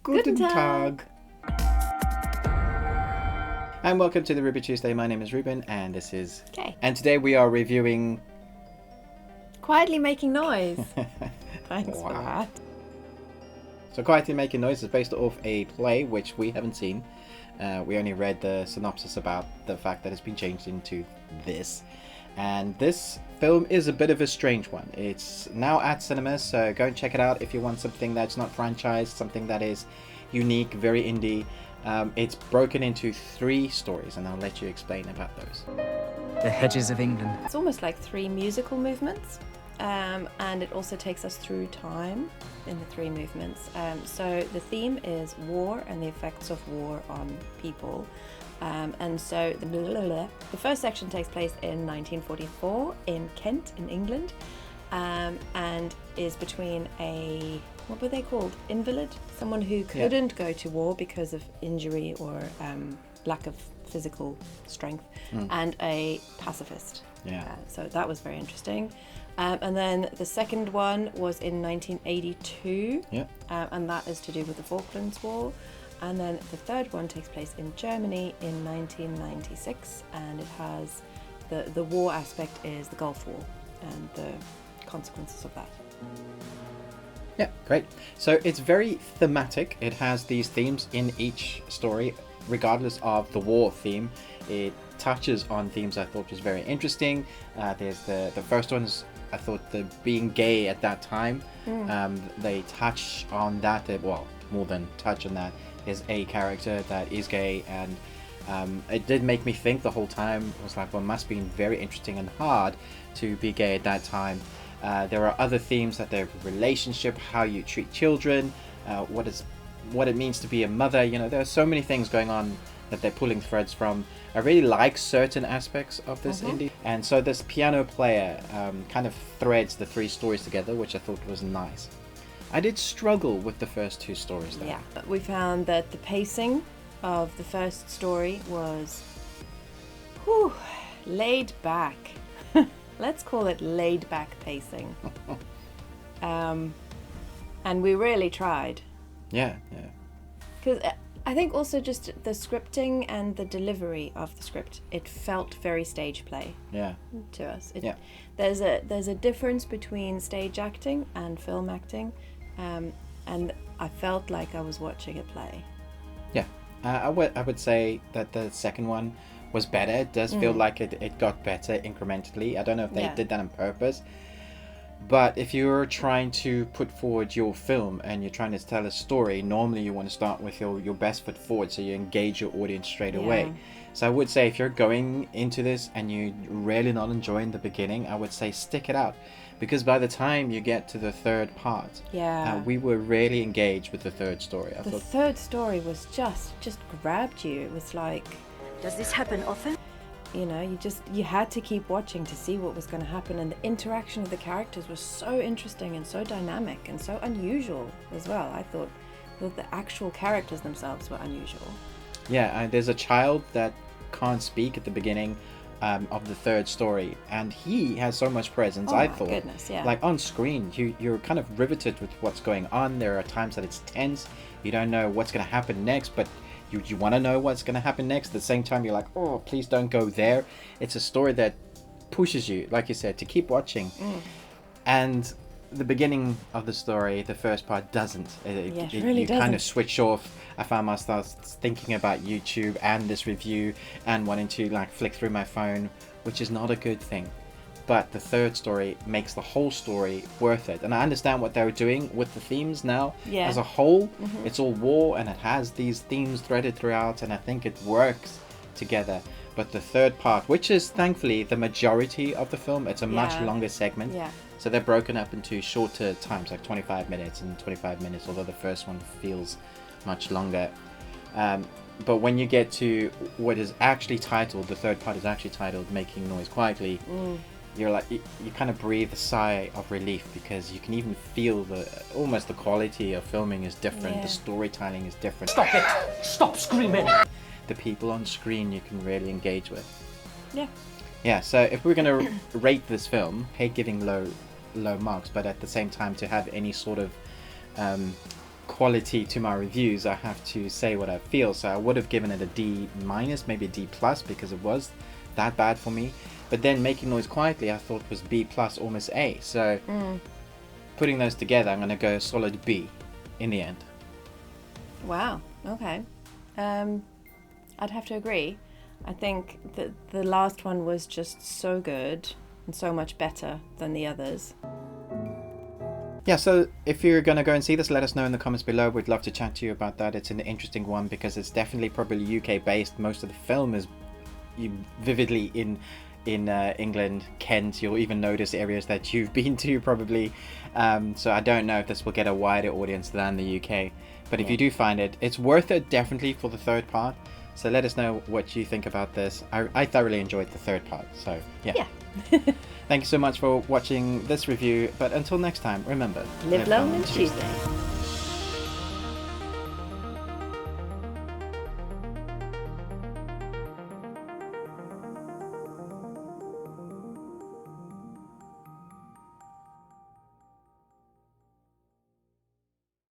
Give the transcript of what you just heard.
Guten Tag. And welcome to the Ruby Tuesday. My name is Ruben and this is Kay. And today we are reviewing Quietly Making Noise. Thanks for Wow. that. So Quietly Making Noise is based off a play which we haven't seen. We only read the synopsis about the fact that it's been changed into this. And this film is a bit of a strange one. It's now at cinemas, so go and check it out if you want something that's not franchised, something that is unique, very indie. It's broken into 3 stories, and I'll let you explain about those. The hedges of England. It's almost like 3 musical movements, and it also takes us through time in the 3 movements. So the theme is war and the effects of war on people. And so the first section takes place in 1944 in Kent, in England, and is between a, what were they called? Invalid? Someone who couldn't go to war because of injury or lack of physical strength, and a pacifist. Yeah. So that was very interesting. And then the second one was in 1982, and that is to do with the Falklands War. And then the third one takes place in Germany in 1996, and it has the war aspect is the Gulf War and the consequences of that. Yeah, great. So it's very thematic. It has these themes in each story, regardless of the war theme. It touches on themes I thought was very interesting. There's the first one's, I thought, the being gay at that time. They touch on that, well, more than touch on that. There's a character that is gay, and it did make me think the whole time. It was like, well, it must have been very interesting and hard to be gay at that time. There are other themes that their relationship, how you treat children, what it means to be a mother. You know, there are so many things going on that they're pulling threads from. I really like certain aspects of this indie, and so this piano player kind of threads the 3 stories together, which I thought was nice. I did struggle with the first 2 stories though. Yeah, we found that the pacing of the first story was laid back. Let's call it laid back pacing. And we really tried. Yeah. Because I think also just the scripting and the delivery of the script, it felt very stage play to us. There's a difference between stage acting and film acting, and I felt like I was watching a play. Yeah. I would say that the second one was better. It does feel like it got better incrementally. I don't know if they did that on purpose. But if you're trying to put forward your film and you're trying to tell a story, normally you want to start with your best foot forward so you engage your audience straight away. So I would say if you're going into this and you're really not enjoying the beginning, I would say stick it out. Because by the time you get to the third part, we were really engaged with the third story. The third story was just grabbed you. It was like, does this happen often? You know, you had to keep watching to see what was going to happen, and the interaction of the characters was so interesting and so dynamic and so unusual as well. I thought that the actual characters themselves were unusual. Yeah, there's a child that can't speak at the beginning of the third story, and he has so much presence. I thought, goodness, like on screen, you're kind of riveted with what's going on. There are times that it's tense. You don't know what's going to happen next, but you want to know what's going to happen next. At the same time, you're like, oh, please don't go there. It's a story that pushes you, like you said, to keep watching. And the beginning of the story, the first part, doesn't. It really you doesn't. Kind of switch off. I found myself thinking about YouTube and this review and wanting to like flick through my phone, which is not a good thing. But the third story makes the whole story worth it. And I understand what they were doing with the themes now. As a whole, it's all war and it has these themes threaded throughout, and I think it works together. But the third part, which is thankfully the majority of the film, it's a much longer segment. So they're broken up into shorter times, like 25 minutes and 25 minutes, although the first one feels much longer. But when you get to what is actually titled, the third part is actually titled Making Noise Quietly, you're like, you kind of breathe a sigh of relief, because you can even feel almost the quality of filming is different. The storytelling is different. Stop it! Stop screaming! The people on screen you can really engage with. Yeah, so if we're going to rate this film, hate giving low marks, but at the same time to have any sort of quality to my reviews, I have to say what I feel. So I would have given it a D-, maybe a D+, because it was that bad for me. But then Making Noise Quietly I thought was B+, almost A. So putting those together, I'm going to go solid B in the end. Wow. Okay. I'd have to agree. I think that the last one was just so good and so much better than the others. Yeah, so if you're going to go and see this, let us know in the comments below. We'd love to chat to you about that. It's an interesting one because it's definitely probably UK based. Most of the film is vividly in England, Kent. You'll even notice areas that you've been to probably. So I don't know if this will get a wider audience than the UK. But if you do find it, it's worth it definitely for the third part. So let us know what you think about this. I thoroughly enjoyed the third part. So yeah. Thank you so much for watching this review. But until next time, remember, Live long and Tuesday.